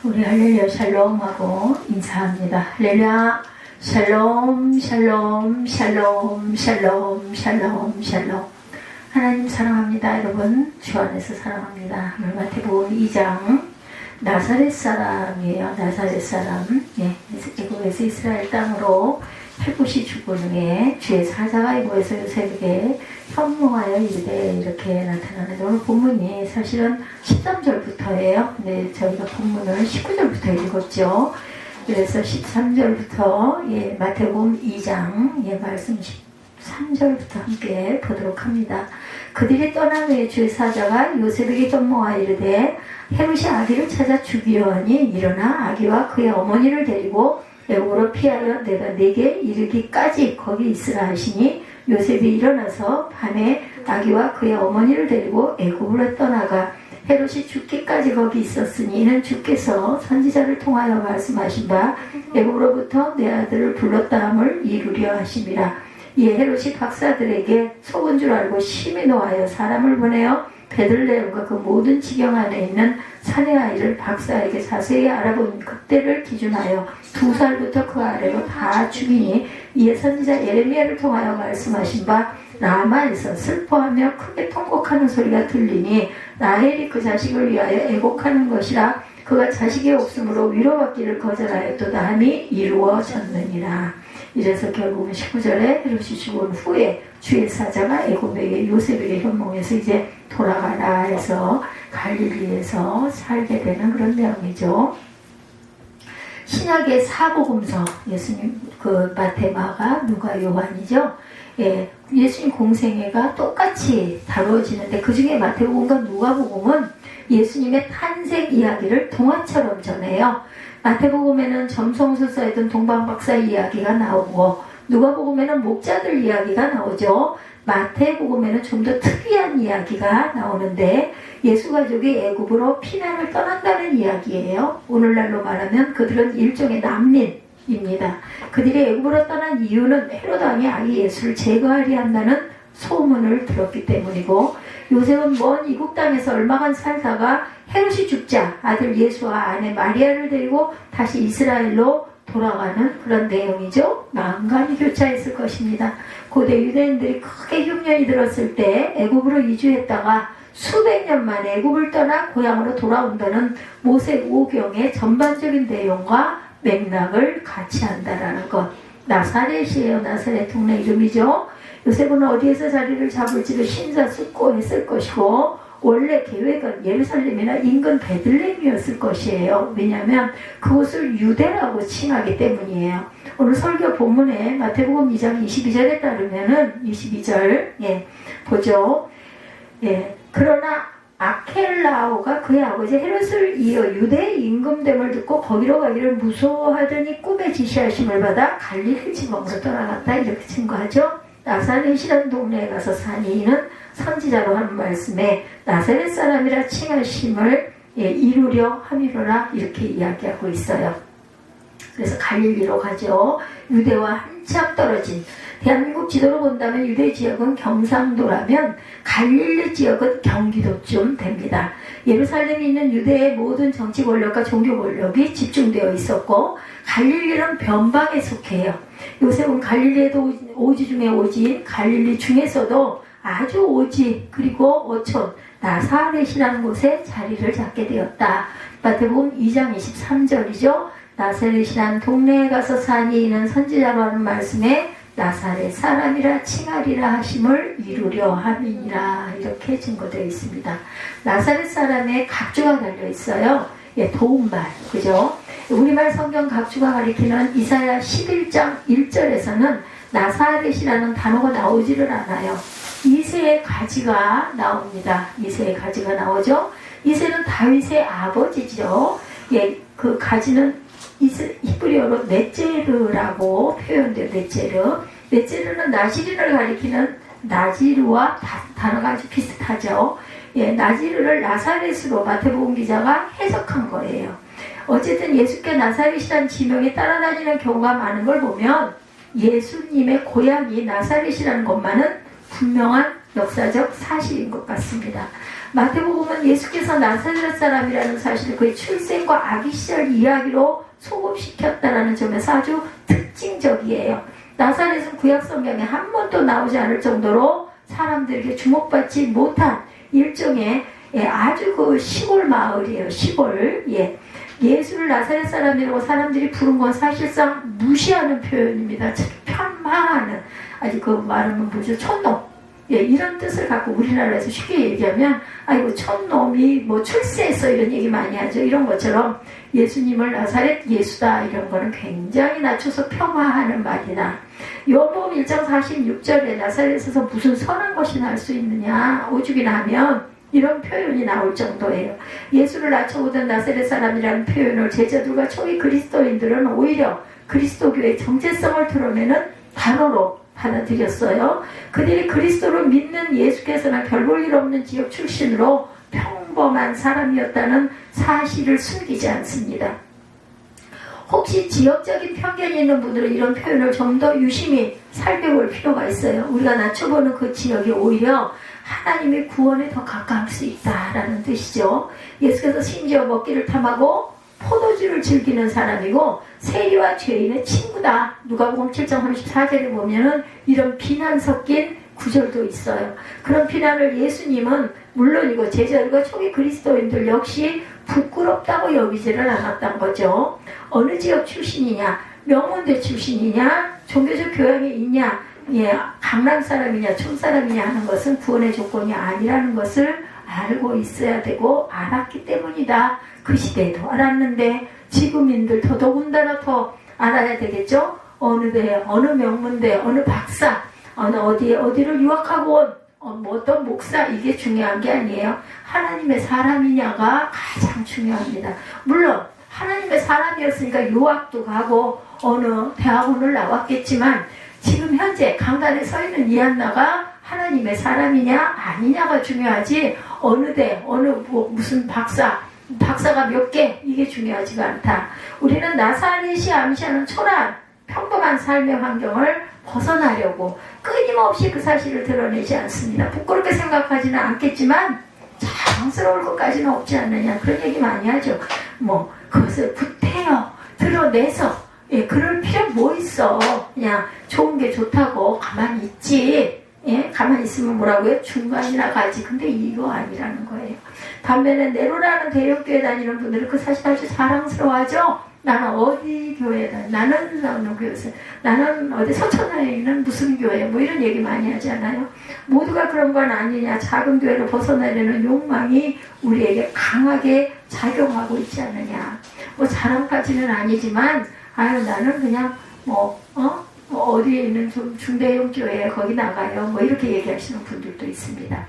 우리 할렐루야 샬롬하고 인사합니다. 할렐루야 샬롬 샬롬 샬롬 샬롬 샬롬 샬롬. 하나님 사랑합니다. 여러분 주 안에서 사랑합니다. 마태복음 2장 나사렛 사람이에요. 나사렛 사람. 애굽에서 이스라엘 땅으로 헬봇이 죽은 후에 주의 사자가 애굽에서 요셉에게 현몽하여 이르되 이렇게 나타나는데 오늘 본문이 사실은 13절부터예요. 근데 저희가 본문을 19절부터 읽었죠. 그래서 13절부터 마태복음 2장 말씀 13절부터 함께 보도록 합니다. 그들이 떠난 후에 주의 사자가 요셉에게 현몽하여 이르되 헤롯이 아기를 찾아 죽이려 하니 일어나 아기와 그의 어머니를 데리고 애굽으로 피하여 내가 네게 이르기까지 거기 있으라 하시니 요셉이 일어나서 밤에 아기와 그의 어머니를 데리고 애굽으로 떠나가 헤롯이 죽기까지 거기 있었으니 이는 주께서 선지자를 통하여 말씀하신 바 애굽으로부터 내 아들을 불렀다 함을 이루려 하심이라. 이에 헤롯이 박사들에게 속은 줄 알고 심히 노하여 사람을 보내어 베들레헴과 그 모든 지경 안에 있는 사내 아이를 박사에게 자세히 알아본 그때를 기준하여 2살부터 그 아래로 다 죽이니 이에 선지자 예레미야를 통하여 말씀하신 바 라마에서 슬퍼하며 크게 통곡하는 소리가 들리니 라헬이 그 자식을 위하여 애곡하는 것이라 그가 자식이 없으므로 위로받기를 거절하였도다 함이 이루어졌느니라. 이래서 결국은 19절에 헤롯이 죽은 후에 주의 사자가 애굽에게 요셉에게 현몽해서 이제 돌아가라 해서 갈릴리에서 살게 되는 그런 내용이죠. 신약의 사복음서 예수님 그 마태, 마가, 누가, 요한이죠. 예수님 공생애가 똑같이 다루어지는데 그 중에 마태복음과 누가복음은 예수님의 탄생 이야기를 동화처럼 전해요. 마태복음에는 점성술사이던 동방박사 이야기가 나오고 누가복음에는 목자들 이야기가 나오죠. 마태복음에는 좀 더 특이한 이야기가 나오는데 예수 가족이 애굽으로 피난을 떠난다는 이야기예요. 오늘날로 말하면 그들은 일종의 난민입니다. 그들이 애굽으로 떠난 이유는 헤롯 왕이 아기 예수를 제거하려 한다는 소문을 들었기 때문이고 요셉은 먼 이국 땅에서 얼마간 살다가 헤롯이 죽자 아들 예수와 아내 마리아를 데리고 다시 이스라엘로 돌아가는 그런 내용이죠. 난간이 교차했을 것입니다. 고대 유대인들이 크게 흉년이 들었을 때 애굽으로 이주했다가 수백 년 만에 애굽을 떠나 고향으로 돌아온다는 모세오경의 전반적인 내용과 맥락을 같이 한다라는 것. 나사렛이에요. 나사렛 동네 이름이죠. 요셉은 어디에서 자리를 잡을지를 심사숙고했을 것이고 원래 계획은 예루살렘이나 인근 베들레헴이었을 것이에요. 왜냐하면 그곳을 유대라고 칭하기 때문이에요. 오늘 설교 본문에 마태복음 2장 22절에 따르면은 22절 보죠. 그러나 아켈라오가 그의 아버지 헤롯을 이어 유대의 임금됨을 듣고 거기로 가기를 무서워하더니 꿈에 지시하심을 받아 갈릴리 지방으로 떠나갔다 이렇게 증거하죠. 나사렛이라는 동네에 가서 사니 이는 선지자로 하는 말씀에 나사렛 사람이라 칭하심을 이루려 함이로라 이렇게 이야기하고 있어요. 그래서 갈릴리로 가죠. 유대와 한참 떨어진 대한민국 지도로 본다면 유대 지역은 경상도라면 갈릴리 지역은 경기도쯤 됩니다. 예루살렘에 있는 유대의 모든 정치 권력과 종교 권력이 집중되어 있었고 갈릴리는 변방에 속해요. 요셉은 갈릴리에도 오지 중에 오지 갈릴리 중에서도 아주 오지 그리고 어촌 나사렛이라는 곳에 자리를 잡게 되었다. 마태복음 2장 23절이죠. 나사렛이라는 동네에 가서 사니 이는 선지자로 하는 말씀에 나사렛 사람이라 칭하리라 하심을 이루려 함이니라 이렇게 증거되어 있습니다. 나사렛 사람의 각주가 달려있어요. 도움말 그죠? 우리말 성경 각주가 가리키는 이사야 11장 1절에서는 나사렛이라는 단어가 나오지를 않아요. 이새의 가지가 나옵니다. 이새의 가지가 나오죠. 이새는 다윗의 아버지죠. 그 가지는 히브리어로 넷제르라고 표현돼요. 넷제르는 나시린을 가리키는 나지르와 단어가 아주 비슷하죠. 나지르를 나사렛으로 마태복음 기자가 해석한 거예요. 어쨌든 예수께 나사렛이라는 지명이 따라다니는 경우가 많은 걸 보면 예수님의 고향이 나사렛이라는 것만은 분명한 역사적 사실인 것 같습니다. 마태복음은 예수께서 나사렛 사람이라는 사실을 그의 출생과 아기 시절 이야기로 소급시켰다는 점에서 아주 특징적이에요. 나사렛은 구약 성경에 한 번도 나오지 않을 정도로 사람들에게 주목받지 못한 일종의 아주 그 시골 마을이에요. 시골. 예수를 나사렛 사람이라고 사람들이 부른 건 사실상 무시하는 표현입니다. 편마하는, 아주 그 말하면 뭐죠? 촌놈. 이런 뜻을 갖고 우리나라에서 쉽게 얘기하면 아이고 촌놈이 뭐 출세했어 이런 얘기 많이 하죠. 이런 것처럼 예수님을 나사렛 예수다 이런 거는 굉장히 낮춰서 폄하하는 말이다. 요한복음 1장 46절에 나사렛에서 무슨 선한 것이 날 수 있느냐 오죽이나 하면 이런 표현이 나올 정도예요. 예수를 낮춰보던 나사렛 사람이라는 표현을 제자들과 초기 그리스도인들은 오히려 그리스도교의 정체성을 드러내는 단어로 받아들였어요. 그들이 그리스도를 믿는 예수께서는 별 볼 일 없는 지역 출신으로 평범한 사람이었다는 사실을 숨기지 않습니다. 혹시 지역적인 편견이 있는 분들은 이런 표현을 좀 더 유심히 살펴볼 필요가 있어요. 우리가 낮춰보는 그 지역이 오히려 하나님의 구원에 더 가까울 수 있다라는 뜻이죠. 예수께서 심지어 먹기를 탐하고 포도주를 즐기는 사람이고 세리와 죄인의 친구다. 누가복음 7장 34절에 보면은 이런 비난 섞인 구절도 있어요. 그런 비난을 예수님은 물론이고 제자들과 초기 그리스도인들 역시 부끄럽다고 여기지를 않았던 거죠. 어느 지역 출신이냐, 명문대 출신이냐, 종교적 교양이 있냐, 강남 사람이냐, 촌 사람이냐 하는 것은 구원의 조건이 아니라는 것을 알고 있어야 되고 알았기 때문이다. 그 시대에도 알았는데 지금인들 더더군다나 더 알아야 되겠죠. 어느 대, 어느 명문대, 어느 박사, 어디를 유학하고 온 어떤 목사, 이게 중요한 게 아니에요. 하나님의 사람이냐가 가장 중요합니다. 물론 하나님의 사람이었으니까 유학도 가고 어느 대학원을 나왔겠지만 지금 현재 강단에 서 있는 이한나가 하나님의 사람이냐 아니냐가 중요하지 어느 대, 무슨 박사가 몇 개, 이게 중요하지가 않다. 우리는 나사렛이 암시하는 초라한 평범한 삶의 환경을 벗어나려고 끊임없이 그 사실을 드러내지 않습니다. 부끄럽게 생각하지는 않겠지만 자랑스러울 것까지는 없지 않느냐, 그런 얘기 많이 하죠. 그것을 구태여 드러내서 그럴 필요 뭐 있어. 그냥 좋은 게 좋다고 가만히 있지. 가만히 있으면 뭐라고요? 중간이나 가지. 근데 이거 아니라는 거예요. 반면에 네로라는 대형교회 다니는 분들은 그 사실 아주 자랑스러워하죠. 나는 어디 교회에 다니, 나는 어느 교회에서, 나는 어디 서천에 있는 무슨 교회, 이런 얘기 많이 하지 않아요? 모두가 그런 건 아니냐. 작은 교회를 벗어나려는 욕망이 우리에게 강하게 작용하고 있지 않느냐. 자랑까지는 아니지만 나는 그냥 어디에 있는 좀 중대형 교회 거기 나가요. 이렇게 얘기하시는 분들도 있습니다.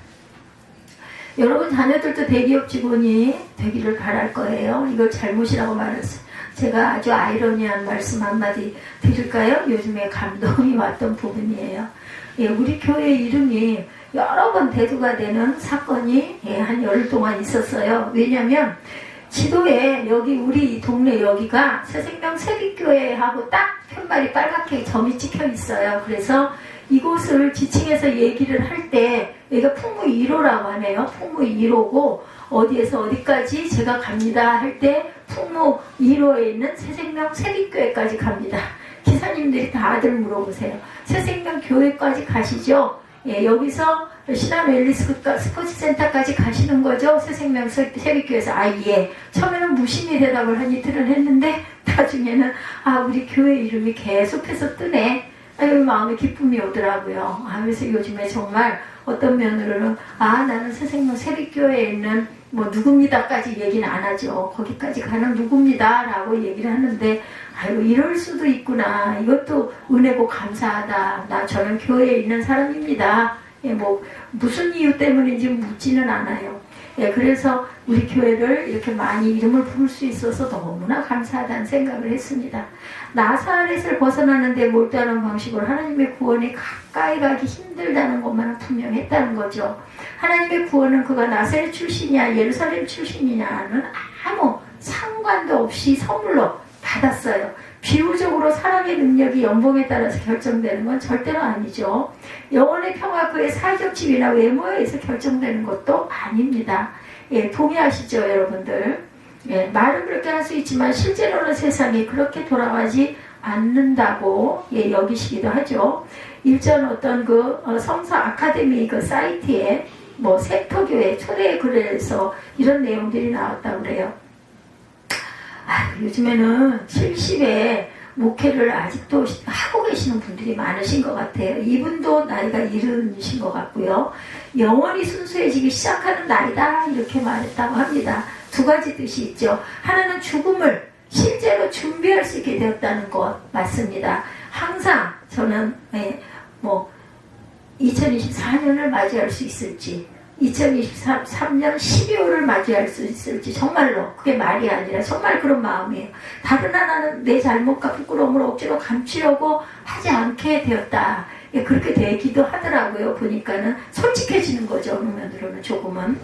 여러분 자녀들도 대기업 직원이 되기를 바랄 거예요. 이걸 잘못이라고 말했어요. 제가 아주 아이러니한 말씀 한마디 드릴까요? 요즘에 감동이 왔던 부분이에요. 우리 교회 이름이 여러 번 대두가 되는 사건이 한 열흘 동안 있었어요. 왜냐하면 지도에 여기 우리 동네 여기가 새생명 세빛교회하고 딱 편말이 빨갛게 점이 찍혀 있어요. 그래서 이곳을 지칭해서 얘기를 할 때 여기가 풍무 1호라고 하네요. 풍무 1호고 어디에서 어디까지 제가 갑니다 할 때 풍무 1호에 있는 새생명 세빛교회까지 갑니다. 기사님들이 다들 물어보세요. 새생명 교회까지 가시죠? 여기서 신한웰리스 스포츠센터까지 가시는 거죠? 새생명 세빛교회에서 처음에는 무심히 대답을 한 이틀은 했는데 나중에는 우리 교회 이름이 계속해서 뜨네. 마음에 기쁨이 오더라고요. 그래서 요즘에 정말 어떤 면으로는 나는 새생명 세빛교회에 있는 누굽니다까지 얘기는 안 하죠. 거기까지 가는 누굽니다 라고 얘기를 하는데 이럴 수도 있구나. 이것도 은혜고 감사하다. 저는 교회에 있는 사람입니다. 무슨 이유 때문인지 묻지는 않아요. 그래서 우리 교회를 이렇게 많이 이름을 부를 수 있어서 너무나 감사하다는 생각을 했습니다. 나사렛을 벗어나는 데 몰두하는 방식으로 하나님의 구원이 가까이 가기 힘들다는 것만은 분명했다는 거죠. 하나님의 구원은 그가 나사렛 출신이냐 예루살렘 출신이냐는 아무 상관도 없이 선물로 받았어요. 비유적으로 사람 평강의 능력이 연봉에 따라서 결정되는 건 절대로 아니죠. 영혼의 평화 그의 사회적 지위나 외모에 의해서 결정되는 것도 아닙니다. 예, 동의하시죠, 여러분들? 예, 말은 그렇게 할 수 있지만 실제로는 세상이 그렇게 돌아가지 않는다고 예, 여기시기도 하죠. 일전 어떤 성서 아카데미 그 사이트에 뭐 섹터교회 초대 글에서 이런 내용들이 나왔다고 그래요. 요즘에는 70에 목회를 아직도 하고 계시는 분들이 많으신 것 같아요. 이분도 나이가 70이신 것 같고요. 영원히 순수해지기 시작하는 나이다 이렇게 말했다고 합니다. 두 가지 뜻이 있죠. 하나는 죽음을 실제로 준비할 수 있게 되었다는 것 맞습니다. 항상 저는 2024년을 맞이할 수 있을지 2023년 12월을 맞이할 수 있을지 정말로 그게 말이 아니라 정말 그런 마음이에요. 다른 하나는 내 잘못과 부끄러움을 억지로 감추려고 하지 않게 되었다. 예, 그렇게 되기도 하더라고요. 보니까는 솔직해지는 거죠. 어느 면으로는 조금은.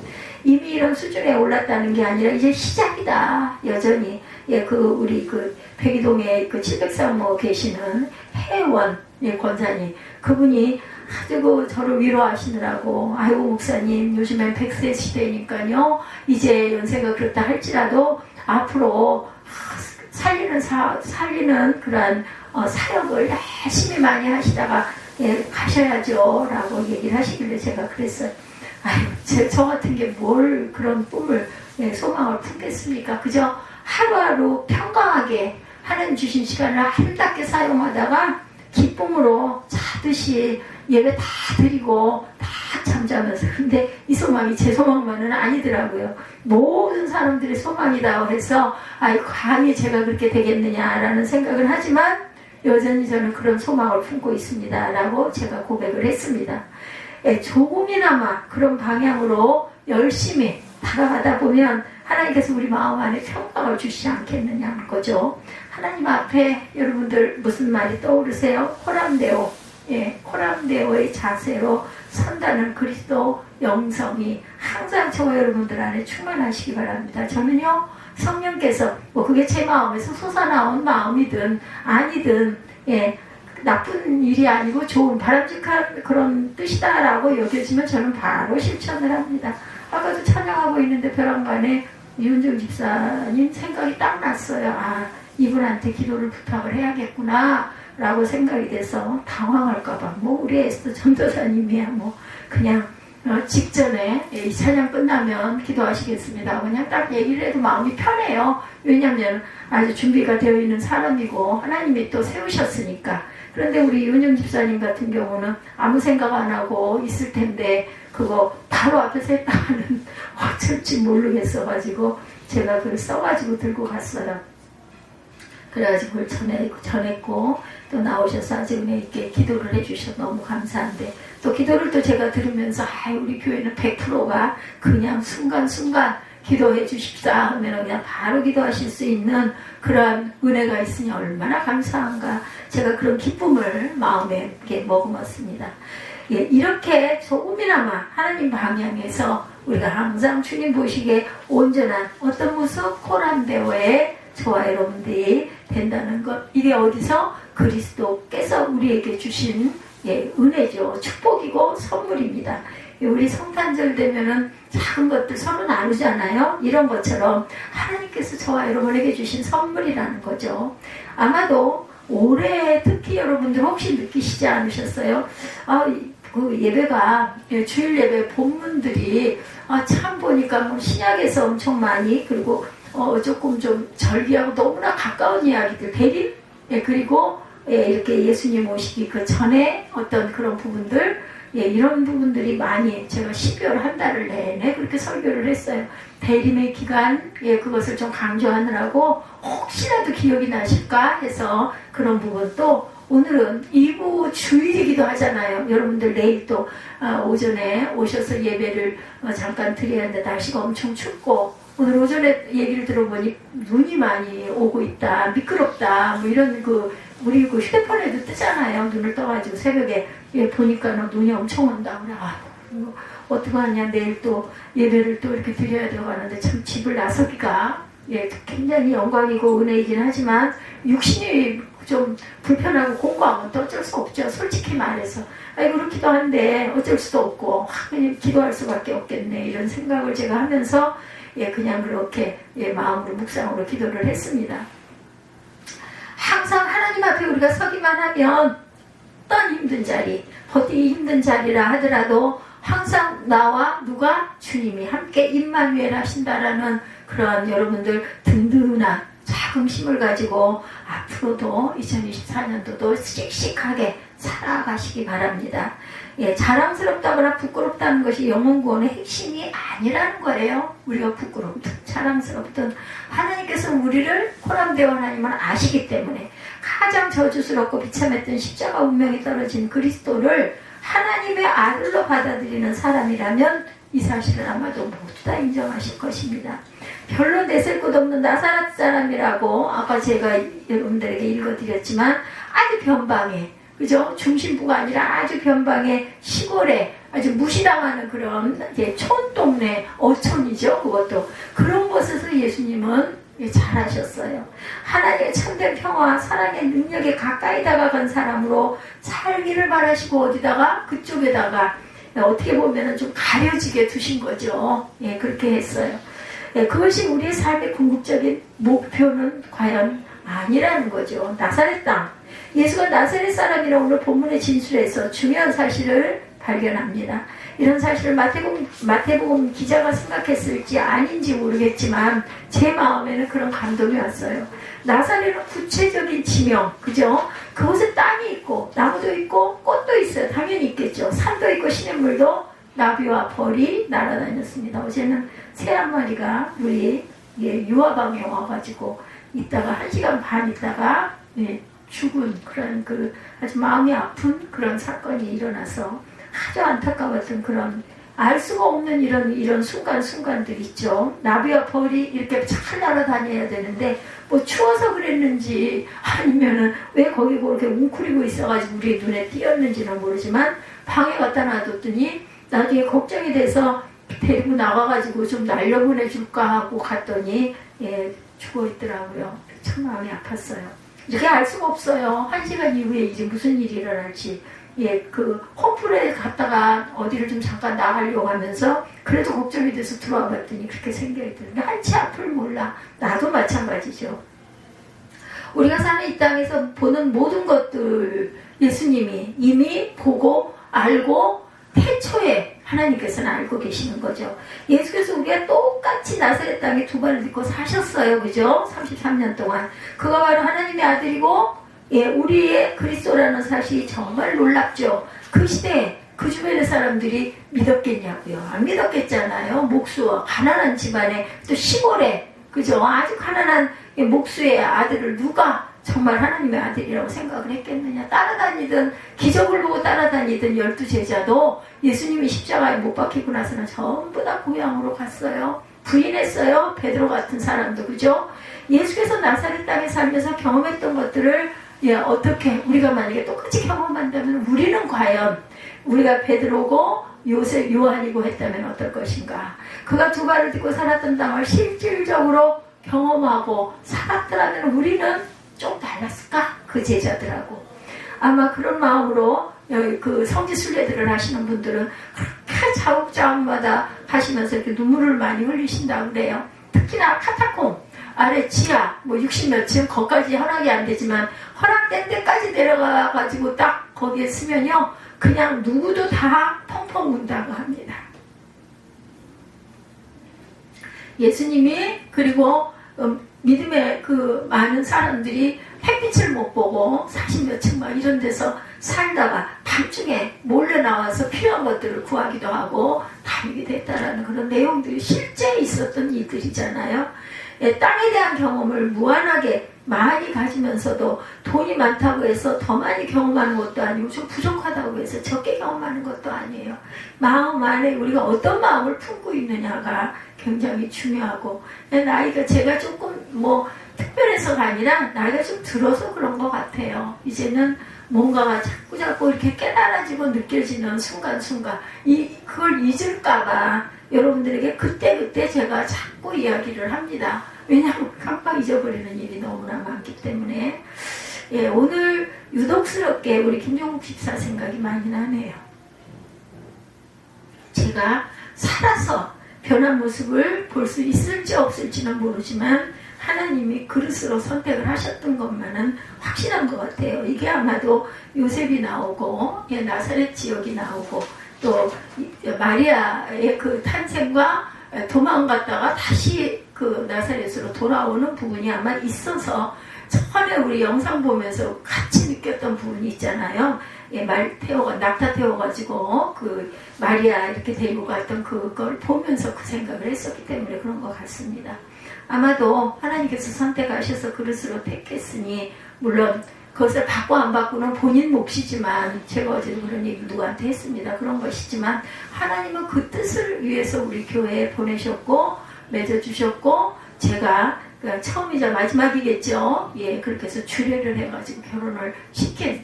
이미 이런 수준에 올랐다는 게 아니라 이제 시작이다. 여전히. 예, 우리 백이동에 703호 계시는 해원 예, 권사님. 그분이 아주 저를 위로하시느라고 아이고 목사님 요즘엔 100세 시대니까요 이제 연세가 그렇다 할지라도 앞으로 살리는 그런 사역을 열심히 많이 하시다가 예, 가셔야죠 라고 얘기를 하시길래 제가 그랬어요. 아유 저 같은 게 뭘 그런 꿈을 예, 소망을 품겠습니까. 그저 하루하루 평강하게 하나님 주신 시간을 아름답게 사용하다가 기쁨으로 자듯이 예배 다 드리고 다 잠자면서. 근데 이 소망이 제 소망만은 아니더라고요. 모든 사람들의 소망이다 해서 감히 제가 그렇게 되겠느냐라는 생각을 하지만 여전히 저는 그런 소망을 품고 있습니다 라고 제가 고백을 했습니다. 예, 조금이나마 그런 방향으로 열심히 다가가다 보면 하나님께서 우리 마음 안에 평강을 주시지 않겠느냐는 거죠. 하나님 앞에 여러분들 무슨 말이 떠오르세요? 호람데오. 예, 호람데오의 자세로 선다는 그리스도 영성이 항상 저와 여러분들 안에 충만하시기 바랍니다. 저는요 성령께서 그게 제 마음에서 솟아나온 마음이든 아니든 예, 나쁜 일이 아니고 좋은 바람직한 그런 뜻이다라고 여겨지면 저는 바로 실천을 합니다. 아까도 찬양하고 있는데 벼랑간에 이은정 집사님 생각이 딱 났어요. 이분한테 기도를 부탁을 해야겠구나 라고 생각이 돼서 당황할까봐 우리 에스더 전도사님이야 그냥 직전에 이 찬양 끝나면 기도하시겠습니다. 그냥 딱 얘기를 해도 마음이 편해요. 왜냐하면 아주 준비가 되어 있는 사람이고 하나님이 또 세우셨으니까. 그런데 우리 이은정 집사님 같은 경우는 아무 생각 안 하고 있을 텐데 그거 바로 앞에서 했다가는 어쩔지 모르겠어가지고 제가 그걸 써가지고 들고 갔어요. 그래가지고 그걸 전했고 또 나오셔서 아주 은혜 있게 기도를 해주셔서 너무 감사한데 또 기도를 또 제가 들으면서 우리 교회는 100%가 그냥 순간순간 기도해 주십사 하면 그냥 바로 기도하실 수 있는 그런 은혜가 있으니 얼마나 감사한가. 제가 그런 기쁨을 마음에 이렇게 머금었습니다. 예, 이렇게 조금이나마 하나님 방향에서 우리가 항상 주님 보시기에 온전한 어떤 모습 호람데오의 저와 여러분들이 된다는 것. 이게 어디서? 그리스도께서 우리에게 주신 예, 은혜죠. 축복이고 선물입니다. 우리 성탄절 되면은 작은 것들 서로 나누잖아요. 이런 것처럼 하나님께서 저와 여러분에게 주신 선물이라는 거죠. 아마도 올해 특히 여러분들 혹시 느끼시지 않으셨어요? 그 예배가 주일 예배 본문들이 참 보니까 신약에서 엄청 많이 그리고 조금 좀 절기하고 너무나 가까운 이야기들 대립 그리고 이렇게 예수님 오시기 그 전에 어떤 그런 부분들 이런 부분들이 많이 제가 12월 한 달을 내내 그렇게 설교를 했어요. 대림의 기간 그것을 좀 강조하느라고 혹시라도 기억이 나실까 해서 그런 부분. 또 오늘은 2부 주일이기도 하잖아요. 여러분들 내일 또 오전에 오셔서 예배를 잠깐 드려야 하는데 날씨가 엄청 춥고 오늘 오전에 얘기를 들어보니 눈이 많이 오고 있다, 미끄럽다 이런 우리 휴대폰에도 뜨잖아요. 눈을 떠가지고 새벽에 보니까 눈이 엄청 온다. 그래 어떡하냐 내일 또 예배를 또 이렇게 드려야 되고 하는데 참 집을 나서기가 굉장히 영광이고 은혜이긴 하지만 육신이 좀 불편하고 공부하면 또 어쩔 수 없죠. 솔직히 말해서. 그렇기도 한데 어쩔 수도 없고 그냥 기도할 수밖에 없겠네 이런 생각을 제가 하면서 그냥 그렇게 마음으로 묵상으로 기도를 했습니다. 항상 하나님 앞에 우리가 서기만 하면 어떤 힘든 자리, 어디 힘든 자리라 하더라도 항상 나와 누가 주님이 함께 임마누엘 하신다라는 그런 여러분들 든든한 자긍심을 가지고 앞으로도 2024년도도 씩씩하게 살아가시기 바랍니다. 자랑스럽다거나 부끄럽다는 것이 영혼구원의 핵심이 아니라는 거예요. 우리가 부끄럽든 자랑스럽든 하나님께서 우리를 호남대원 하나님은 아시기 때문에 가장 저주스럽고 비참했던 십자가 운명이 떨어진 그리스도를 하나님의 아들로 받아들이는 사람이라면 이 사실을 아마도 모두 다 인정하실 것입니다. 별로 내셀 것 없는 나사렛 사람이라고 아까 제가 여러분들에게 읽어드렸지만 아주 변방에, 그죠? 중심부가 아니라 아주 변방에 시골에 아주 무시당하는 그런 촌동네 어촌이죠. 그것도 그런 곳에서 예수님은 잘하셨어요. 하나님의 참된 평화와 사랑의 능력에 가까이 다가간 사람으로 살기를 바라시고 어디다가 그쪽에다가 어떻게 보면 좀 가려지게 두신 거죠. 그렇게 했어요. 그것이 우리의 삶의 궁극적인 목표는 과연 아니라는 거죠. 나사렛 땅. 예수가 나사렛 사람이라고 오늘 본문의 진술에서 중요한 사실을 발견합니다. 이런 사실을 마태복음 기자가 생각했을지 아닌지 모르겠지만 제 마음에는 그런 감동이 왔어요. 나사렛은 구체적인 지명, 그죠? 그곳에 땅이 있고 나무도 있고 꽃도 있어요. 당연히 있겠죠. 산도 있고 시냇물도 나비와 벌이 날아다녔습니다. 어제는 새 한 마리가 우리 유아방에 와가지고 있다가 1시간 반 있다가 죽은 그런 아주 마음이 아픈 그런 사건이 일어나서 아주 안타까웠던 그런 알 수가 없는 이런 순간들 있죠. 나비와 벌이 이렇게 잘 날아다녀야 되는데 뭐 추워서 그랬는지 아니면은 왜 거기 그렇게 웅크리고 있어가지고 우리 눈에 띄었는지는 모르지만 방에 갖다 놔뒀더니 나중에 걱정이 돼서 데리고 나가가지고 좀 날려보내줄까 하고 갔더니 죽어 있더라고요. 참 마음이 아팠어요. 이렇게 알 수가 없어요. 1시간 이후에 이제 무슨 일이 일어날지. 그 홈플에 갔다가 어디를 좀 잠깐 나가려고 하면서 그래도 걱정이 돼서 들어와 봤더니 그렇게 생겨있더라고요. 한치 앞을 몰라. 나도 마찬가지죠. 우리가 사는 이 땅에서 보는 모든 것들 예수님이 이미 보고 알고 태초에 하나님께서는 알고 계시는 거죠. 예수께서 우리가 똑같이 나사렛 땅에 두 발을 딛고 사셨어요. 그죠? 33년 동안. 그가 바로 하나님의 아들이고 우리의 그리스도라는 사실이 정말 놀랍죠. 그 시대에 그 주변의 사람들이 믿었겠냐고요. 안 믿었겠잖아요. 목수와 가난한 집안에 또 시골에 그죠? 아주 가난한 목수의 아들을 누가 정말 하나님의 아들이라고 생각을 했겠느냐. 따라다니던 기적을 보고 따라다니던 12제자도 예수님이 십자가에 못 박히고 나서는 전부 다 고향으로 갔어요. 부인했어요. 베드로 같은 사람도 그죠? 예수께서 나사렛 땅에 살면서 경험했던 것들을 어떻게 우리가 만약에 똑같이 경험한다면 우리는 과연 우리가 베드로고 요셉 요한이고 했다면 어떨 것인가. 그가 두 발을 딛고 살았던 땅을 실질적으로 경험하고 살았더라면 우리는 좀 달랐을까? 그 제자들하고. 아마 그런 마음으로 그 성지순례들을 하시는 분들은 그렇게 자국자국마다 하시면서 이렇게 눈물을 많이 흘리신다고 그래요. 특히나 카타콤 아래 지하 60몇 층 거기까지 허락이 안 되지만 허락된 데까지 내려가가지고 딱 거기에 쓰면요 그냥 누구도 다 펑펑 운다고 합니다. 예수님이 그리고 믿음의 그 많은 사람들이 햇빛을 못 보고 40몇 층 막 이런 데서 살다가 밤중에 몰래 나와서 필요한 것들을 구하기도 하고 다니기도 했다라는 그런 내용들이 실제 있었던 일들이잖아요. 땅에 대한 경험을 무한하게 많이 가지면서도 돈이 많다고 해서 더 많이 경험하는 것도 아니고 좀 부족하다고 해서 적게 경험하는 것도 아니에요. 마음 안에 우리가 어떤 마음을 품고 있느냐가 굉장히 중요하고 나이가 제가 조금 특별해서가 아니라 나이가 좀 들어서 그런 것 같아요. 이제는 뭔가가 자꾸 이렇게 깨달아지고 느껴지는 순간순간 그걸 잊을까봐 여러분들에게 그때 제가 자꾸 이야기를 합니다. 왜냐하면 깜빡 잊어버리는 일이 너무나 많기 때문에 예, 오늘 유독스럽게 우리 김종국 집사 생각이 많이 나네요. 제가 살아서 변한 모습을 볼 수 있을지 없을지는 모르지만 하나님이 그릇으로 선택을 하셨던 것만은 확실한 것 같아요. 이게 아마도 요셉이 나오고 예, 나사렛 지역이 나오고 또 마리아의 그 탄생과 도망갔다가 다시 그 나사렛으로 돌아오는 부분이 아마 있어서 처음에 우리 영상 보면서 같이 느꼈던 부분이 있잖아요. 예, 낙타 태워가지고 그 마리아 이렇게 데리고 갔던 그걸 보면서 그 생각을 했었기 때문에 그런 것 같습니다. 아마도 하나님께서 선택하셔서 그릇으로 택했으니 물론 그것을 받고 안 받고는 본인 몫이지만 제가 어제도 그런 얘기 누구한테 했습니다. 그런 것이지만 하나님은 그 뜻을 위해서 우리 교회에 보내셨고 맺어주셨고 제가 처음이자 마지막이겠죠. 예, 그렇게 해서 주례를 해가지고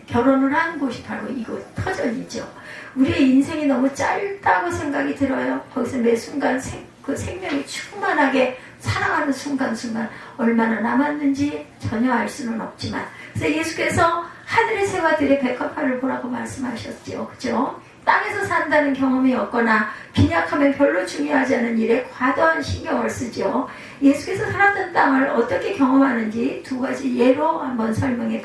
결혼을 한 곳이 바로 이곳 터전이죠. 우리의 인생이 너무 짧다고 생각이 들어요. 거기서 매 순간 그 생명이 충만하게 살아가는 순간순간 얼마나 남았는지 전혀 알 수는 없지만 그래서 예수께서 하늘의 새와 들의 백합화를 보라고 말씀하셨죠. 그죠? 땅에서 산다는 경험이 없거나 빈약하면 별로 중요하지 않은 일에 과도한 신경을 쓰죠. 예수께서 살았던 땅을 어떻게 경험하는지 두 가지 예로 한번 설명해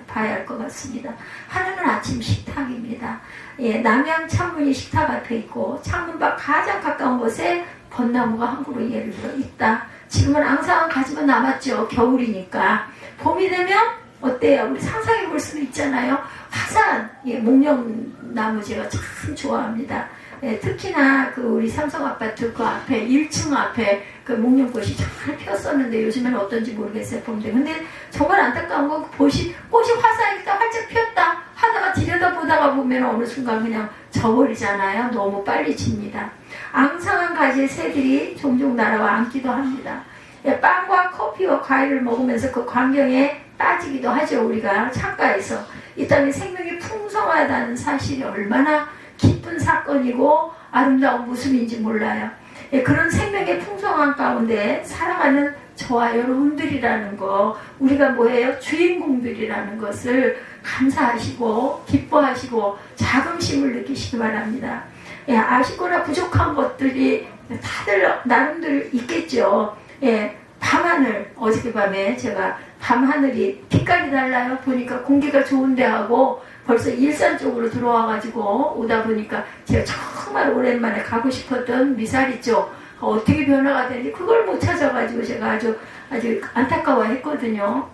봐야 할 것 같습니다. 하나는 아침 식탁입니다. 예, 남양 창문이 식탁 앞에 있고 창문 밖 가장 가까운 곳에 벚나무가 한 그루 예를 들어 있다. 지금은 앙상한 가지만 남았죠. 겨울이니까. 봄이 되면 어때요? 우리 상상해 볼 수도 있잖아요. 화산, 예, 목련나무 제가 참 좋아합니다. 예, 특히나 그 우리 삼성아파트 그 앞에 1층 앞에 그 목련꽃이 잘 피었었는데 요즘에는 어떤지 모르겠어요. 봄때. 근데 정말 안타까운 건 꽃이 화사하게 활짝 피었다 하다가 들여다보다가 보면 어느 순간 그냥 져버리잖아요. 너무 빨리 집니다. 앙상한 가지의 새들이 종종 날아와 앉기도 합니다. 예, 빵과 커피와 과일을 먹으면서 그 광경에 따지기도 하죠. 우리가 창가에서 이 땅에 생명이 풍성하다는 사실이 얼마나 기쁜 사건이고 아름다운 모습인지 몰라요. 예, 그런 생명의 풍성한 가운데 살아가는 저와 여러분들이라는 거, 우리가 뭐예요? 주인공들이라는 것을 감사하시고 기뻐하시고 자긍심을 느끼시기 바랍니다. 예, 아쉽거나 부족한 것들이 다들 나름대로 있겠죠. 예, 밤하늘, 어저께 밤에 제가 밤하늘이 빛깔이 달라요. 보니까 공기가 좋은데 하고 벌써 일산 쪽으로 들어와가지고 오다 보니까 제가 정말 오랜만에 가고 싶었던 미사리 쪽 어떻게 변화가 되는지 그걸 못 찾아가지고 제가 아주 안타까워했거든요.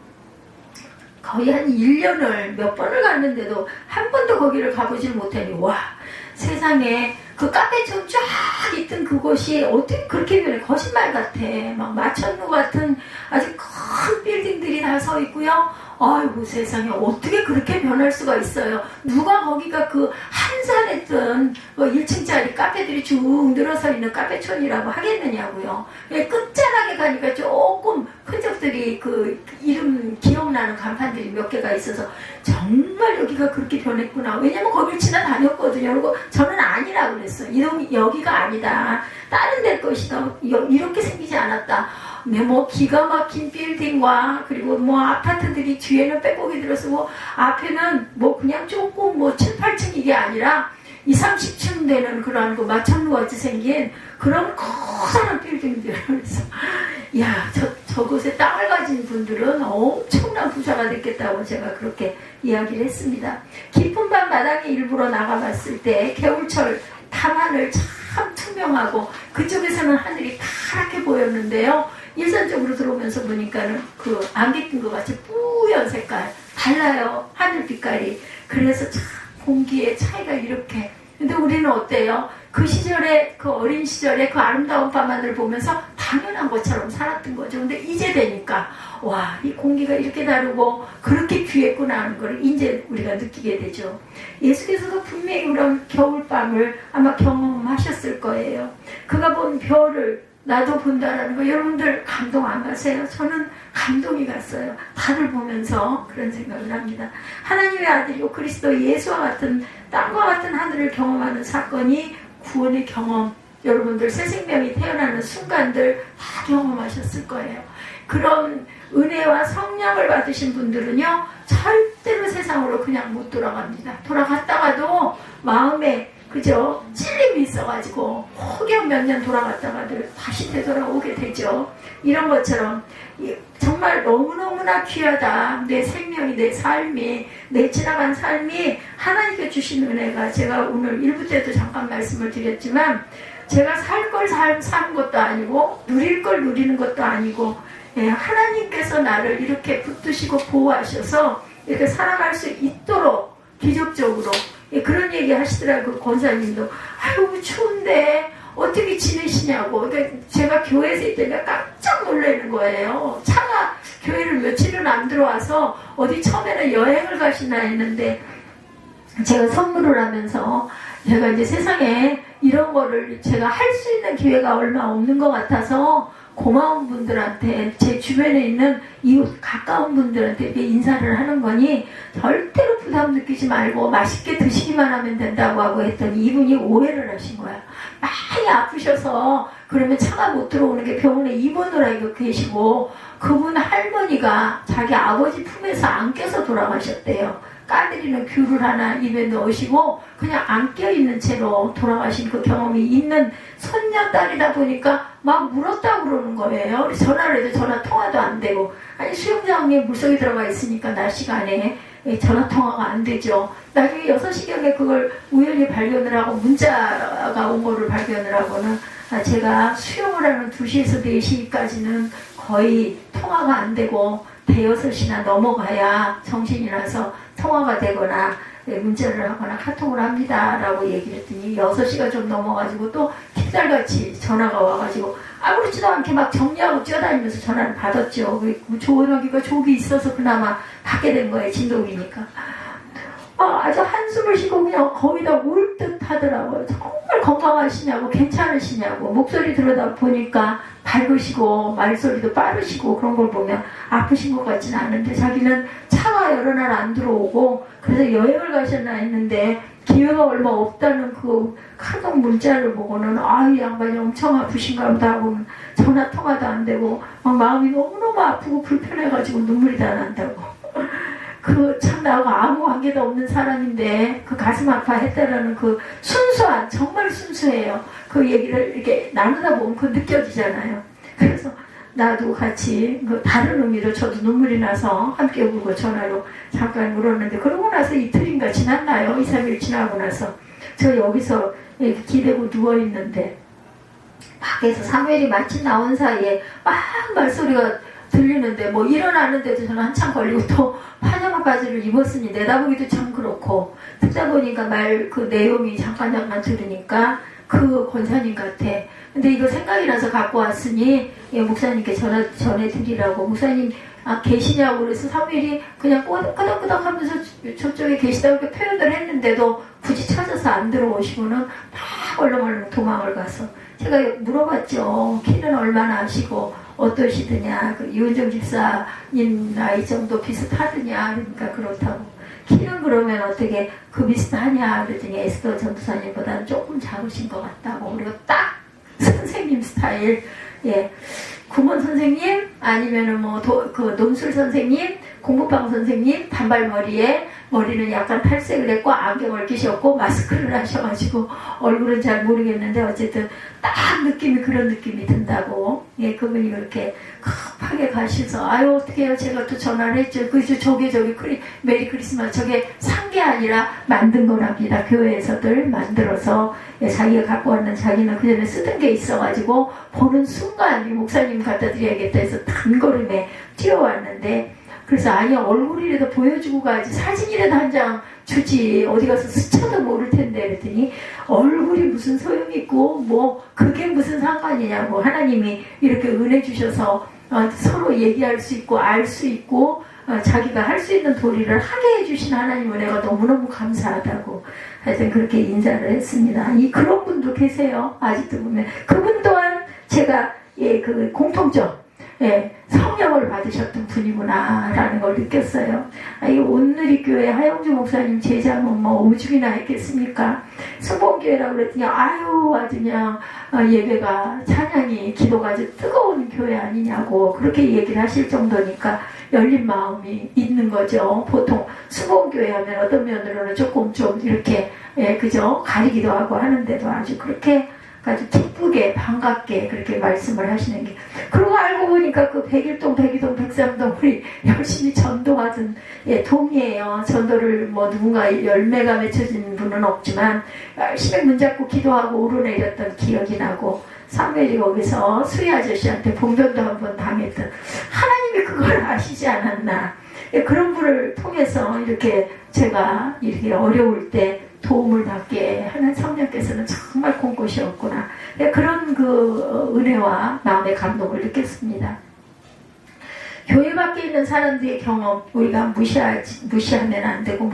거의 한 1년을 몇 번을 갔는데도 한 번도 거기를 가보질 못하니 와, 세상에 그 카페처럼 쫙 있던 그곳이 어떻게 그렇게 변해. 거짓말 같아. 막 마천루 같은 아주 큰 빌딩들이 다 서 있고요. 아이고 세상에 어떻게 그렇게 변할 수가 있어요. 누가 거기가 그 한산했던 1층짜리 카페들이 쭉 늘어서 있는 카페촌이라고 하겠느냐고요. 끝자락에 가니까 조금 흔적들이 그 이름 기억나는 간판들이 몇 개가 있어서 정말 여기가 그렇게 변했구나. 왜냐면 거길 지나다녔거든요. 그리고 저는 아니라고 그랬어요. 여기가 아니다. 다른 데 것이다. 이렇게 생기지 않았다. 뭐 기가 막힌 빌딩과 그리고 뭐 아파트들이 뒤에는 빼곡이 들어서 뭐 앞에는 뭐 그냥 조금 뭐 7, 8층 이게 아니라 2, 30층 되는 그런 그 마천루같이 생긴 그런 커다란 빌딩들. 그래서 야, 저곳에 땅을 가진 분들은 엄청난 부자가 됐겠다고 제가 그렇게 이야기를 했습니다. 깊은 밤 마당에 일부러 나가봤을 때 겨울철 밤하늘 참 투명하고 그쪽에서는 하늘이 파랗게 보였는데요. 일산 쪽으로 들어오면서 보니까는 그 안개 낀 것 같이 뿌연 색깔 달라요. 하늘 빛깔이. 그래서 참 공기의 차이가 이렇게. 근데 우리는 어때요? 그 시절에 그 어린 시절에 그 아름다운 밤하늘을 보면서 당연한 것처럼 살았던 거죠. 근데 이제 되니까 와, 이 공기가 이렇게 다르고 그렇게 귀했구나 하는 걸 이제 우리가 느끼게 되죠. 예수께서도 분명히 그런 겨울밤을 아마 경험하셨을 거예요. 그가 본 별을 나도 본다라는 거 여러분들 감동 안 가세요? 저는 감동이 갔어요. 달을 보면서 그런 생각을 합니다. 하나님의 아들이요 그리스도 예수와 같은 땅과 같은 하늘을 경험하는 사건이 구원의 경험, 여러분들 새 생명이 태어나는 순간들 다 경험하셨을 거예요. 그런 은혜와 성령을 받으신 분들은요 절대로 세상으로 그냥 못 돌아갑니다. 돌아갔다가도 마음에 그죠? 찔림이 있어가지고 혹여 몇 년 돌아갔다가도 다시 되돌아오게 되죠. 이런 것처럼 정말 너무너무나 귀하다. 내 생명이, 내 삶이, 내 지나간 삶이 하나님께 주신 은혜가, 제가 오늘 1부 때도 잠깐 말씀을 드렸지만 제가 살 걸 사는 것도 아니고 누릴 걸 누리는 것도 아니고 하나님께서 나를 이렇게 붙드시고 보호하셔서 이렇게 살아갈 수 있도록 기적적으로 그런 얘기 하시더라고요. 권사님도 아유 추운데 어떻게 지내시냐고. 그러니까 제가 교회에서 있다가 깜짝 놀라는 거예요. 차가 교회를 며칠은 안 들어와서 어디 처음에는 여행을 가시나 했는데 제가 선물을 하면서 제가 이제 세상에 이런 거를 제가 할 수 있는 기회가 얼마 없는 것 같아서 고마운 분들한테, 제 주변에 있는 이웃 가까운 분들한테 이렇게 인사를 하는 거니 절대로 부담 느끼지 말고 맛있게 드시기만 하면 된다고 하고 했더니 이분이 오해를 하신 거야. 많이 아프셔서 그러면 차가 못 들어오는 게 병원에 입원을 하고 계시고 그분 할머니가 자기 아버지 품에서 안 껴서 돌아가셨대요. 까드리는 귤을 하나 입에 넣으시고 그냥 안 껴있는 채로 돌아가신 그 경험이 있는 손녀딸이다 보니까 막 울었다고 그러는 거예요. 전화를 해도 전화 통화도 안 되고, 아니 수영장에 물속에 들어가 있으니까 낮 시간에 전화 통화가 안 되죠. 나중에 6시경에 그걸 우연히 발견을 하고 문자가 온 거를 발견을 하고는 제가 수영을 하는 2시에서 4시까지는 거의 통화가 안 되고 대여섯이나 넘어가야 정신이 나서 통화가 되거나 문자를 하거나 카톡을 합니다 라고 얘기를 했더니 6시가 좀 넘어가지고 또 킥달같이 전화가 와가지고 아무렇지도 않게 막 정리하고 뛰어다니면서 전화를 받았죠. 조은혁이가 족이 있어서 그나마 받게 된 거예요. 진동이니까. 아주 한숨을 쉬고 그냥 거의 다 울 듯 하더라고요. 정말 건강하시냐고, 괜찮으시냐고. 목소리 들어다 보니까 밝으시고 말소리도 빠르시고 그런 걸 보면 아프신 것 같지는 않은데 자기는 차가 여러 날 안 들어오고 그래서 여행을 가셨나 했는데 기회가 얼마 없다는 그 카톡 문자를 보고는 이 양반이 엄청 아프신가 보다 하고 전화 통화도 안 되고 막 마음이 너무너무 아프고 불편해가지고 눈물이 다 난다고. 참 나하고 아무 관계도 없는 사람인데 그 가슴 아파했다라는 그 순수한, 정말 순수해요. 그 얘기를 이렇게 나누다 보면 그 느껴지잖아요. 그래서 나도 같이 다른 의미로 저도 눈물이 나서 함께 울고 전화로 잠깐 울었는데 그러고 나서 이틀인가 지났나요? 2, 3일 지나고 나서 저 여기서 이렇게 기대고 누워있는데 밖에서 사무엘이 마침 나온 사이에 막 말소리가 들리는데 뭐 일어나는데도 저는 한참 걸리고 또 파자마 바지를 입었으니 내다보기도 참 그렇고 듣다 보니까 말 그 내용이 잠깐 들으니까 그 권사님 같아. 근데 이거 생각이 나서 갖고 왔으니 목사님께 전해드리라고. 목사님 계시냐고 그래서 사무엘이 그냥 끄덕끄덕 하면서 저쪽에 계시다고 이렇게 표현을 했는데도 굳이 찾아서 안 들어오시고는 막 얼렁얼렁 도망을 가서 제가 물어봤죠. 키는 얼마나 하시고 어떠시더냐. 이은정 집사님 나이 정도 비슷하더냐. 그러니까 그렇다고. 키는 그러면 어떻게 그 비슷하냐. 그랬더니 에스더 전도사님보다는 조금 작으신 것 같다고. 그리고 딱 선생님 스타일. 구몬 선생님 아니면은 논술 선생님, 공부방 선생님, 단발머리에 머리는 약간 탈색을 했고 안경을 끼셨고 마스크를 하셔가지고 얼굴은 잘 모르겠는데 어쨌든 딱 그런 느낌이 든다고. 그분이 그렇게 급하게 가셔서 어떻게 해요. 제가 또 전화를 했죠. 저게 메리 크리스마스 저게 산 게 아니라 만든 거랍니다. 교회에서들 만들어서 자기가 갖고 왔는 자기는 그 전에 쓰던 게 있어가지고 보는 순간 목사님 갖다 드려야겠다 해서 단걸음에 뛰어왔는데 그래서 얼굴이라도 보여주고 가지 사진이라도 한 장 주지 어디 가서 스쳐도 모를 텐데 그랬더니 얼굴이 무슨 소용이 있고 그게 무슨 상관이냐고. 하나님이 이렇게 은혜 주셔서 서로 얘기할 수 있고 알 수 있고 자기가 할 수 있는 도리를 하게 해주신 하나님 은혜가 너무너무 감사하다고 하여튼 그렇게 인사를 했습니다. 그런 분도 계세요. 아직도 보면 그분 또한 제가 그 공통점 성령을 받으셨던 분이구나라는 걸 느꼈어요. 이 온누리교회 하영주 목사님 제자는 뭐 오죽이나 했겠습니까? 수봉교회라고 그랬더니 아유 아주 그냥 예배가 찬양이 기도가 아주 뜨거운 교회 아니냐고 그렇게 얘기를 하실 정도니까 열린 마음이 있는 거죠. 보통 수봉교회 하면 어떤 면으로는 조금 좀 이렇게 그죠? 가리기도 하고 하는데도 아주 그렇게 아주 기쁘게 반갑게 그렇게 말씀을 하시는 게 그러고 알고 보니까 그 101동, 102동, 103동 우리 열심히 전도하던 동이에요. 전도를 뭐 누군가 열매가 맺혀진 분은 없지만 열심히 문잡고 기도하고 오르내렸던 기억이 나고 사무엘이 거기서 수희 아저씨한테 봉변도 한번 당했던 하나님이 그걸 아시지 않았나. 그런 분을 통해서 이렇게 제가 이렇게 어려울 때 도움을 받게 하는 성령께서는 정말 공꽃이었구나. 그런 그 은혜와 마음의 감동을 느꼈습니다. 교회 밖에 있는 사람들의 경험 우리가 무시하면 안 되고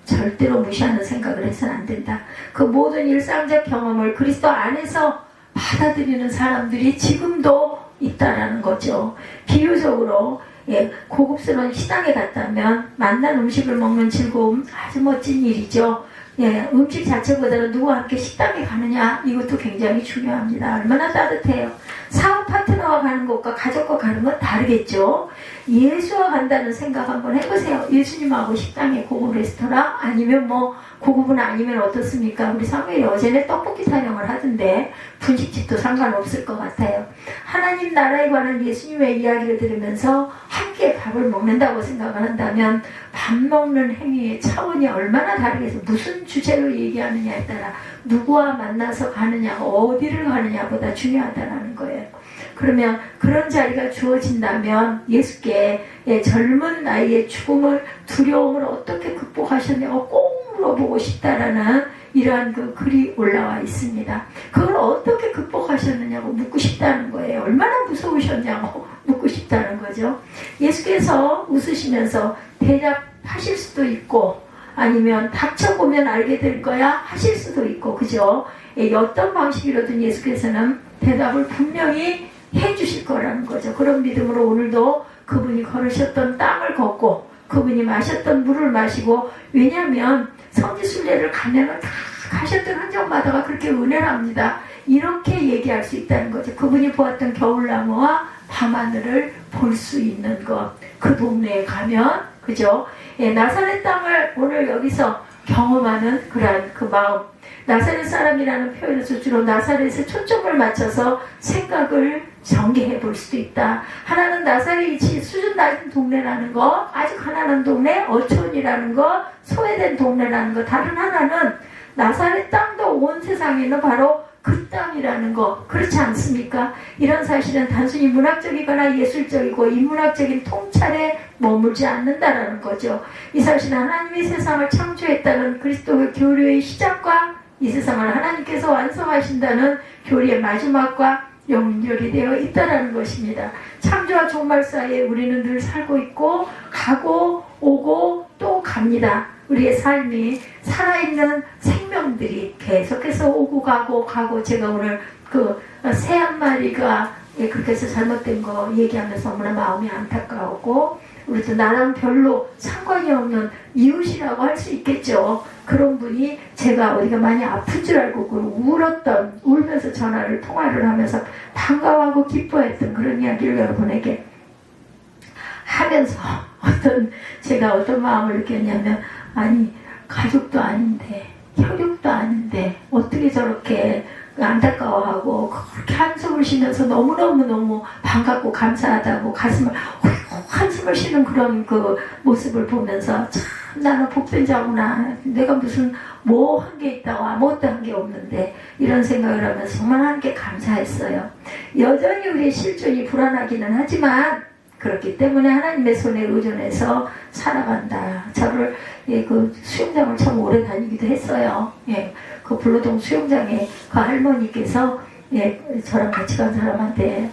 절대로 무시하는 생각을 해서는 안 된다. 그 모든 일상적 경험을 그리스도 안에서 받아들이는 사람들이 지금도 있다라는 거죠. 비유적으로 고급스러운 식당에 갔다면 맛난 음식을 먹는 즐거움 아주 멋진 일이죠. 음식 자체보다는 누구와 함께 식당에 가느냐 이것도 굉장히 중요합니다. 얼마나 따뜻해요. 사업 파트너와 가는 것과 가족과 가는 건 다르겠죠. 예수와 간다는 생각 한번 해보세요. 예수님하고 식당에 고급 레스토랑 아니면 뭐 고급은 아니면 어떻습니까? 우리 사무엘이 어제는 떡볶이 타령을 하던데 분식집도 상관없을 것 같아요. 하나님 나라에 관한 예수님의 이야기를 들으면서 함께 밥을 먹는다고 생각을 한다면 밥 먹는 행위의 차원이 얼마나 다르겠어요. 무슨 주제로 얘기하느냐에 따라 누구와 만나서 가느냐 어디를 가느냐보다 중요하다는 거예요. 그러면 그런 자리가 주어진다면 예수께 젊은 나이의 죽음을 두려움을 어떻게 극복하셨냐고 꼭 물어보고 싶다라는 이러한 그 글이 올라와 있습니다. 그걸 어떻게 극복하셨느냐고 묻고 싶다는 거예요. 얼마나 무서우셨냐고 묻고 싶다는 거죠. 예수께서 웃으시면서 대답하실 수도 있고 아니면 닥쳐보면 알게 될 거야 하실 수도 있고 그죠? 어떤 방식이라든 예수께서는 대답을 분명히 해주실 거라는 거죠. 그런 믿음으로 오늘도 그분이 걸으셨던 땅을 걷고 그분이 마셨던 물을 마시고 왜냐하면 성지순례를 가면은 다 가셨던 흔적마다가 그렇게 은혜랍니다. 이렇게 얘기할 수 있다는 거죠. 그분이 보았던 겨울나무와 밤하늘을 볼 수 있는 것. 그 동네에 가면 그죠? 나사렛 땅을 오늘 여기서 경험하는 그러한 그 마음. 나사렛 사람이라는 표현에서 주로 나사렛에 초점을 맞춰서 생각을 전개해 볼 수도 있다. 하나는 나사렛이 수준 낮은 동네라는 거, 아주 가난한 동네, 어촌이라는 거, 소외된 동네라는 거. 다른 하나는 나사렛 땅도 온 세상에는 바로 그 땅이라는 거. 그렇지 않습니까? 이런 사실은 단순히 문학적이거나 예술적이고 인문학적인 통찰에 머물지 않는다라는 거죠. 이 사실은 하나님이 세상을 창조했다는 그리스도의 교류의 시작과 이 세상을 하나님께서 완성하신다는 교리의 마지막과 연결이 되어 있다는 것입니다. 창조와 종말 사이에 우리는 늘 살고 있고 가고 오고 또 갑니다. 우리의 삶이 살아있는 생명들이 계속해서 오고 가고 제가 오늘 그 새 한 마리가 그렇게 해서 잘못된 거 얘기하면서 너무나 마음이 안타까웠고 우리도 나랑 별로 상관이 없는 이웃이라고 할 수 있겠죠. 그런 분이 제가 어디가 많이 아픈 줄 알고 울면서 통화를 하면서 반가워하고 기뻐했던 그런 이야기를 여러분에게 하면서 제가 어떤 마음을 느꼈냐면 아니 가족도 아닌데 혈육도 아닌데 어떻게 저렇게 안타까워하고 그렇게 한숨을 쉬면서 너무너무 반갑고 감사하다고 가슴을 한숨을 쉬는 그런 그 모습을 보면서 참 나는 복된 자구나. 내가 무슨 뭐 한 게 있다고 아무것도 한 게 없는데 이런 생각을 하면서 정말 하나님께 감사했어요. 여전히 우리의 실존이 불안하기는 하지만 그렇기 때문에 하나님의 손에 의존해서 살아간다. 저를 그 수영장을 참 오래 다니기도 했어요. 그 불로동 수영장에 그 할머니께서 저랑 같이 간 사람한테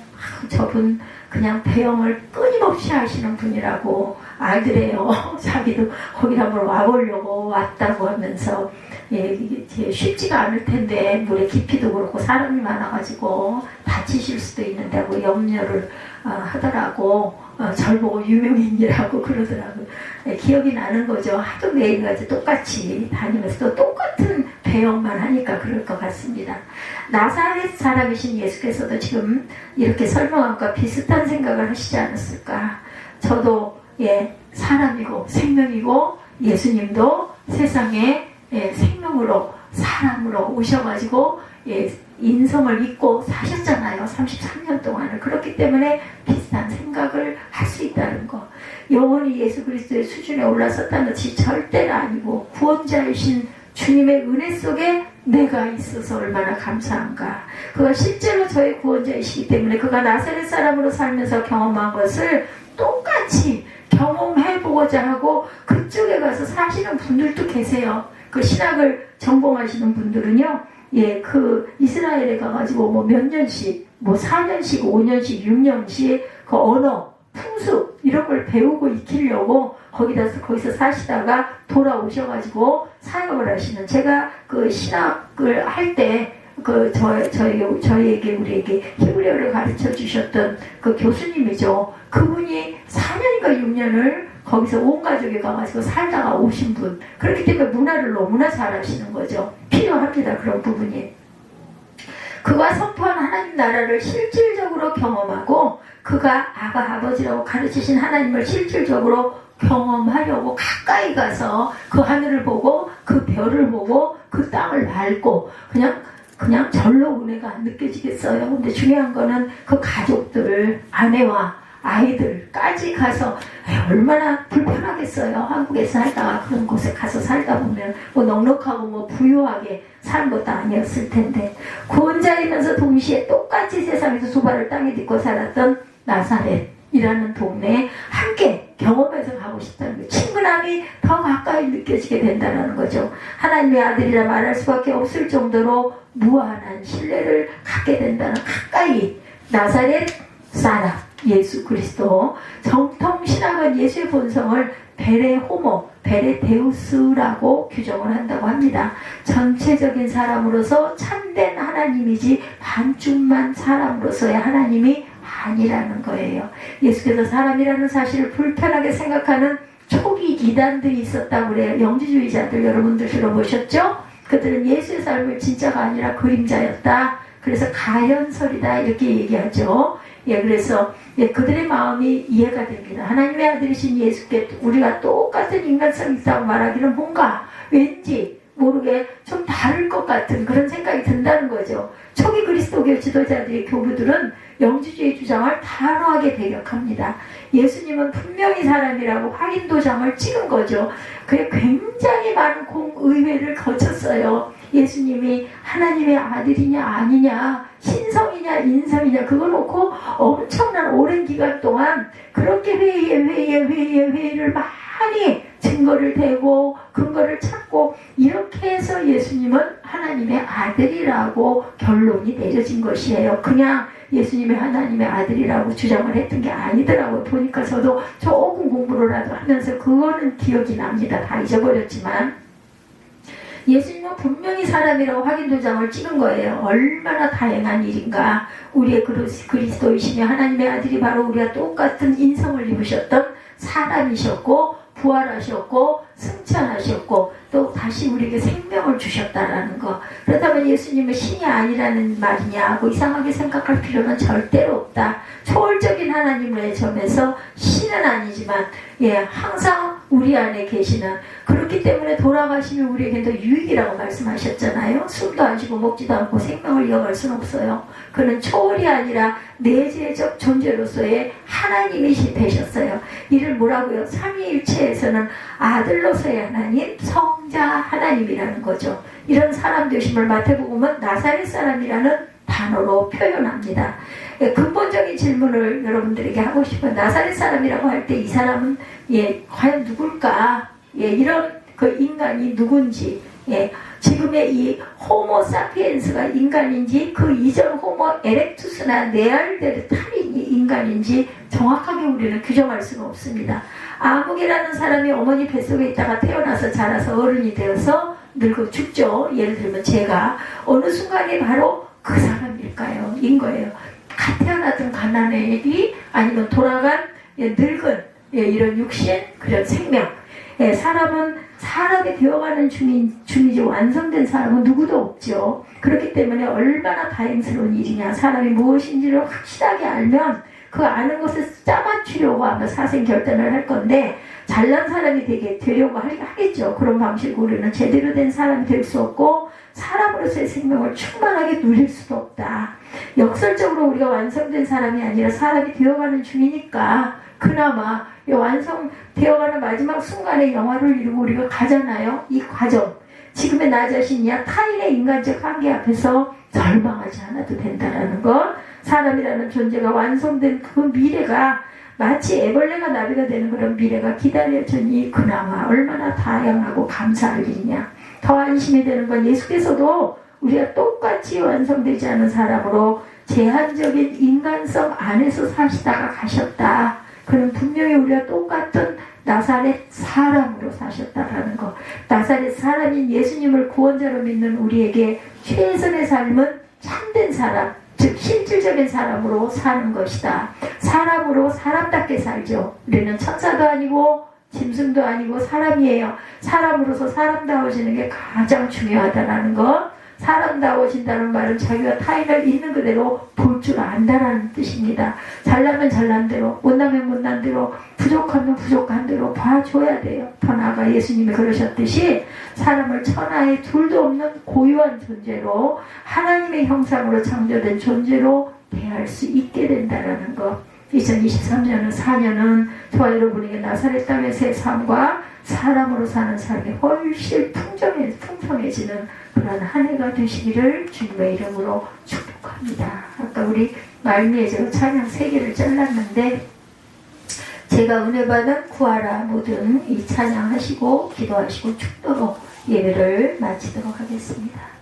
저분 그냥 배영을 끊임없이 하시는 분이라고 알더래요. 자기도 거기 한번 와보려고 왔다고 하면서 이게 쉽지가 않을 텐데 물의 깊이도 그렇고 사람이 많아가지고 다치실 수도 있는데 하고 염려를 하더라고. 절 보고 유명인이라고 그러더라고요. 기억이 나는 거죠. 하도 매일같이 똑같이 다니면서 또 똑같은 배역만 하니까 그럴 것 같습니다. 나사렛 사람이신 예수께서도 지금 이렇게 설명한 것과 비슷한 생각을 하시지 않았을까. 저도 사람이고 생명이고 예수님도 세상에 생명으로 사람으로 오셔가지고 인성을 입고 사셨잖아요. 33년 동안을. 그렇기 때문에 비슷한 생각을 할 수 있다는 거. 영원히 예수 그리스도의 수준에 올라섰다는 것이 절대가 아니고 구원자이신 주님의 은혜 속에 내가 있어서 얼마나 감사한가. 그가 실제로 저의 구원자이시기 때문에 그가 나사렛 사람으로 살면서 경험한 것을 똑같이 경험해보고자 하고 그쪽에 가서 사시는 분들도 계세요. 그 신학을 전공하시는 분들은요, 그 이스라엘에 가가지고 뭐 몇 년씩, 뭐 4년씩, 5년씩, 6년씩 그 언어, 풍습 이런 걸 배우고 익히려고 거기서 사시다가 돌아오셔가지고 사역을 하시는, 제가 그 신학을 할 때 저희에게 우리에게 히브리어를 가르쳐 주셨던 그 교수님이죠. 그분이 4년인가 6년을 거기서 온 가족이 가가지고 살다가 오신 분. 그렇기 때문에 문화를 너무나 잘 아시는 거죠. 필요합니다. 그런 부분이. 그가 선포한 하나님 나라를 실질적으로 경험하고 그가 아버지라고 가르치신 하나님을 실질적으로 경험하려고 가까이 가서 그 하늘을 보고 그 별을 보고 그 땅을 밟고 그냥 절로 은혜가 안 느껴지겠어요. 근데 중요한 거는 그 가족들, 아내와 아이들까지 가서 얼마나 불편하겠어요. 한국에 살다가 그런 곳에 가서 살다 보면 뭐 넉넉하고 뭐 부유하게 사는 것도 아니었을 텐데, 구원자이면서 동시에 똑같이 세상에서 수발을 땅에 딛고 살았던 나사렛이라는 동네에 함께 경험해서 가고 싶다는 거예요. 친근함이 더 가까이 느껴지게 된다는 거죠. 하나님의 아들이라 말할 수밖에 없을 정도로 무한한 신뢰를 갖게 된다는, 가까이 나사렛 사람 예수 그리스도. 정통 신학은 예수의 본성을 베레 호모, 베레 데우스라고 규정을 한다고 합니다. 전체적인 사람으로서 참된 하나님이지 반쯤만 사람으로서의 하나님이 아니라는 거예요. 예수께서 사람이라는 사실을 불편하게 생각하는 초기 이단들이 있었다고 그래요. 영지주의자들 여러분들 들어보셨죠? 그들은 예수의 삶을 진짜가 아니라 그림자였다. 그래서 가연설이다 이렇게 얘기하죠. 그래서 그들의 마음이 이해가 됩니다. 하나님의 아들이신 예수께 우리가 똑같은 인간성이 있다고 말하기는 뭔가 왠지 모르게 좀 다를 것 같은 그런 생각이 든다는 거죠. 초기 그리스도교 지도자들의 교부들은 영지주의 주장을 단호하게 배격합니다. 예수님은 분명히 사람이라고 확인 도장을 찍은 거죠. 그게 굉장히 많은 공의회를 거쳤어요. 예수님이 하나님의 아들이냐 아니냐, 신성이냐 인성이냐, 그거 놓고 엄청난 오랜 기간 동안 그렇게 회의를 많이 증거를 대고 근거를 찾고 이렇게 해서 예수님은 하나님의 아들이라고 결론이 내려진 것이에요. 그냥 예수님의 하나님의 아들이라고 주장을 했던 게 아니더라고요. 보니까 저도 조금 공부를라도 하면서 그거는 기억이 납니다. 다 잊어버렸지만 예수님은 분명히 사람이라고 확인 도장을 찍은 거예요. 얼마나 다양한 일인가. 우리의 그리스도이시며 하나님의 아들이 바로 우리와 똑같은 인성을 입으셨던 사람이셨고 부활하셨고 승천하셨고 또 다시 우리에게 생명을 주셨다라는 거. 그렇다면 예수님은 신이 아니라는 말이냐 하고 이상하게 생각할 필요는 절대로 없다. 초월적인 하나님의 점에서 신은 아니지만 항상 우리 안에 계시는, 그렇기 때문에 돌아가시면 우리에게 더 유익이라고 말씀하셨잖아요. 숨도 안 쉬고 먹지도 않고 생명을 이어갈 수는 없어요. 그는 초월이 아니라 내재적 존재로서의 하나님이 되셨어요. 이를 뭐라고요? 삼위일체에서는 아들로서의 하나님, 성자 하나님이라는 거죠. 이런 사람 되심을 마태복음은 나사렛 사람이라는 단어로 표현합니다. 근본적인 질문을 여러분들에게 하고 싶어요. 나사렛 사람이라고 할 때 이 사람은 과연 누굴까? 이런 그 인간이 누군지, 지금의 이 호모 사피엔스가 인간인지 그 이전 호모 에렉투스나 네알데르탈이 인간인지 정확하게 우리는 규정할 수는 없습니다. 아무개라는 사람이 어머니 뱃속에 있다가 태어나서 자라서 어른이 되어서 늙어 죽죠. 예를 들면 제가 어느 순간에 바로 그 사람일까요? 인 거예요. 갓 태어났던 가나안이 아니면 돌아간 늙은 이런 육신 그런 생명. 사람은 사람이 되어가는 중이지 완성된 사람은 누구도 없죠. 그렇기 때문에 얼마나 다행스러운 일이냐. 사람이 무엇인지를 확실하게 알면 그 아는 것을 짜맞추려고 아마 사생결단을 할 건데 잘난 사람이 되려고 하겠죠. 그런 방식으로 우리는 제대로 된 사람이 될 수 없고 사람으로서의 생명을 충만하게 누릴 수도 없다. 역설적으로 우리가 완성된 사람이 아니라 사람이 되어가는 중이니까 그나마 이 완성되어가는 마지막 순간에 영화를 이루고 우리가 가잖아요. 이 과정. 지금의 나 자신이야 타인의 인간적 한계 앞에서 절망하지 않아도 된다라는 것. 사람이라는 존재가 완성된 그 미래가 마치 애벌레가 나비가 되는 그런 미래가 기다려지니 그나마 얼마나 다양하고 감사할 일이냐. 더 안심이 되는 건 예수께서도 우리가 똑같이 완성되지 않은 사람으로 제한적인 인간성 안에서 사시다가 가셨다. 그는 분명히 우리가 똑같은 나사렛 사람으로 사셨다라는 것. 나사렛 사람인 예수님을 구원자로 믿는 우리에게 최선의 삶은 참된 사람, 즉 실질적인 사람으로 사는 것이다. 사람으로 사람답게 살죠. 우리는 천사도 아니고 짐승도 아니고 사람이에요. 사람으로서 사람다워지는 게 가장 중요하다는 것. 사람다워진다는 말은 자기가 타인을 있는 그대로 볼 줄 안다라는 뜻입니다. 잘나면 잘난 대로, 못나면 못난 대로, 부족하면 부족한 대로 봐줘야 돼요. 더 나아가 예수님이 그러셨듯이 사람을 천하에 둘도 없는 고유한 존재로 하나님의 형상으로 창조된 존재로 대할 수 있게 된다는 것. 2023년은 4년은 저와 여러분에게 나사렛 땅에서의 삶과 사람으로 사는 삶이 훨씬 풍성해지는 그런 한 해가 되시기를 주님의 이름으로 축복합니다. 아까 우리 말미에 제가 찬양 3개를 잘랐는데 제가 은혜 받은 구하라 모든 이 찬양하시고 기도하시고 축도로 예배를 마치도록 하겠습니다.